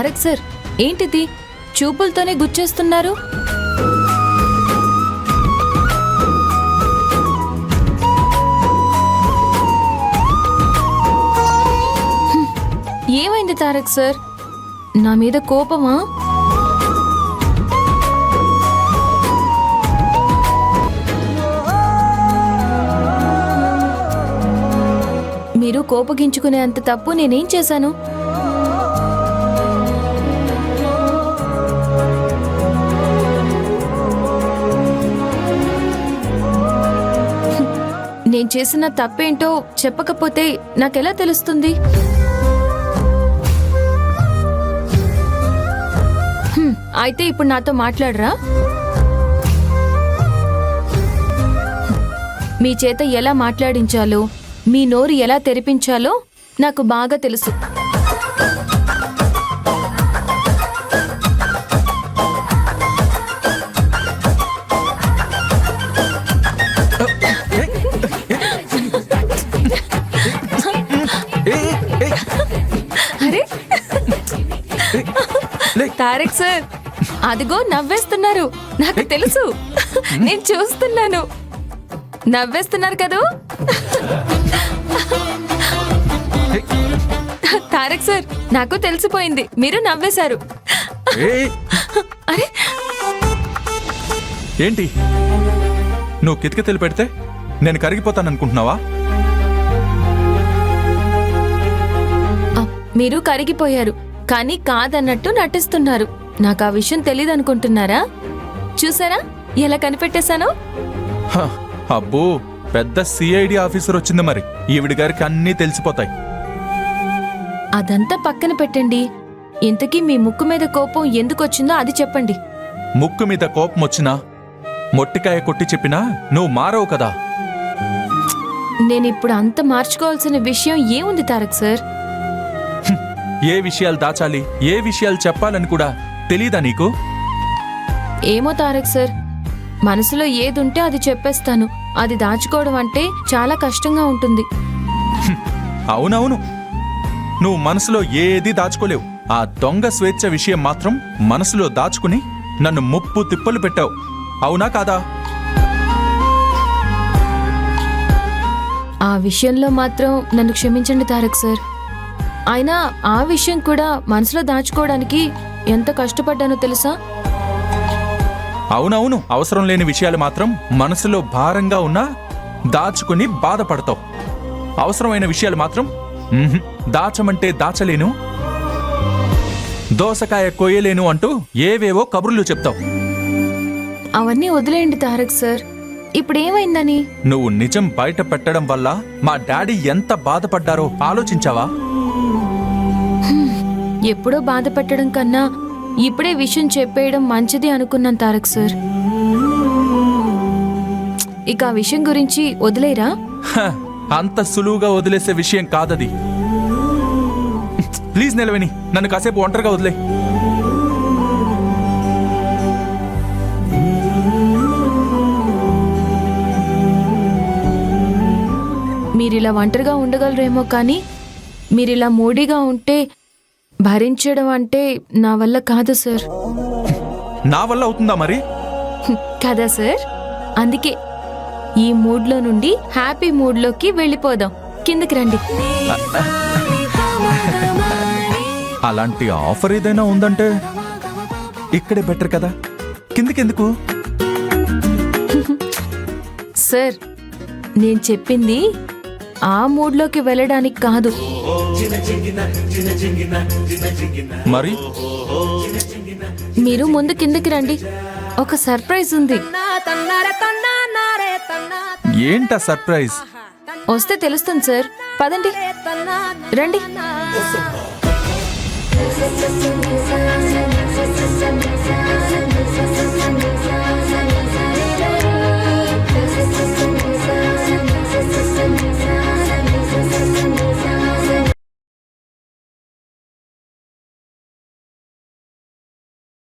Tarak sir, ఏంటిది? చూపులతోనే గుచ్చేస్తున్నారు. ఏమైంది Tarak sir? నా మీద కోపమా? మీరు కోపగించుకునే అంత తప్పు నేనేం చేశాను? నేను చేసిన తప్పేంటో చెప్పకపోతే నాకెలా తెలుస్తుంది? అయితే ఇప్పుడు నాతో మాట్లాడరా? మీ చేత ఎలా మాట్లాడించాలో, మీ నోరు ఎలా తెరిపించాలో నాకు బాగా తెలుసు. అరే తారక్ సార్, అదిగో నవ్వేస్తున్నారు. నాకు తెలుసు, నేను చూస్తున్నాను. నవ్వేస్తున్నారు కదూ? తారక్ సార్, నాకు తెలిసిపోయింది, మీరు నవ్వేశారు. అరే ఏంటి, నువ్వు కితకితలు పెడితే నేను కరిగిపోతాననుకుంటున్నావా? మీరు కరిగిపోయారు, కానీ కాదన్నట్టు నటిస్తున్నారు. నాకు ఆ విషయం తెలీదు అనుకుంటున్నారా? చూసారా ఎలా కనిపెట్టేశాను? అబ్బో, పెద్ద సిఐడి ఆఫీసర్ వచ్చింది. మరి ఈవిడి గారికి అన్నీ తెలిసిపోతాయి. అదంతా పక్కన పెట్టండి. ఇంతకీ మీ ముక్కు మీద కోపం ఎందుకొచ్చిందో అది చెప్పండి. ముక్కు మీద కోపం వచ్చినా మొట్టికాయ కొట్టి చెప్పినా నువ్వు మారవు కదా. నేనిప్పుడు అంత మార్చుకోవాల్సిన విషయం ఏముంది తారక్ సార్? ఏ విషయాలు దాచాలి, ఏ విషయాలు చెప్పాలని కూడా తెలీదా నీకు? ఏమో తారక్ సార్, మనసులో ఏదుంటే అది చెప్పేస్తాను. అది దాచుకోవడం అంటే చాలా కష్టంగా ఉంటుంది. అవునవును, నువ్వు మనసులో ఏది దాచుకోలేవు. ఆ దొంగ స్వేచ్ఛ విషయం మాత్రం మనసులో దాచుకుని నన్ను ముప్పు తిప్పలు పెట్టావు. అవునా కాదా? ఆ విషయంలో మాత్రం నన్ను క్షమించండి తారక్ సార్. అయినా ఆ విషయం కూడా మనసులో దాచుకోవడానికి ఎంత కష్టపడ్డానో తెలుసా? అవునవును, అవసరం లేని విషయాలు మాత్రం మనసులో భారంగా ఉన్నా దాచుకుని బాధపడతావు. అవసరమైన విషయాలు మాత్రం దాచమంటే దాచలేను, దోసకాయ కొయ్యలేను అంటూ ఏవేవో కబుర్లు చెప్తావు. అవన్నీ వదిలేయండి తారక్ సార్. ఇప్పుడేమైందని? నువ్వు నిజం బయట పెట్టడం వల్ల మా డాడీ ఎంత బాధపడ్డారో ఆలోచించావా? ఎప్పుడో బాధ పెట్టడం కన్నా ఇప్పుడే విషయం చెప్పేయడం మంచిది అనుకున్నాను తారక్ సార్. ఇక ఆ విషయం గురించి వదిలేరా? అంత సులువుగా వదిలేసే విషయం కాదది. ప్లీజ్ నిలవని, నన్ను కాసేపు ఒంటరిగా వదిలే. మీరిలా ఒంటరిగా ఉండగలరేమో, కానీ మీరిలా మూడీగా ఉంటే భరించడం అంటే నా వల్ల కాదు సార్. నా వల్ల అవుతుందా మరి? కదా సార్, అందుకే ఈ మూడ్లో నుండి హ్యాపీ మూడ్లోకి వెళ్ళిపోదాం. కిందకి రండి. అలాంటి ఆఫర్ ఏదైనా ఉందంటే ఇక్కడే బెటర్ కదా, కిందకెందుకు? సార్, నేను చెప్పింది ఆ మూడ్లోకి వెళ్ళడానికి కాదు. మరి మీరు ముందు కిందకి రండి, ఒక సర్ప్రైజ్ ఉంది. ఏంటా సర్ప్రైజ్? వస్తే తెలుస్తుంది సార్. పదండి, రండి.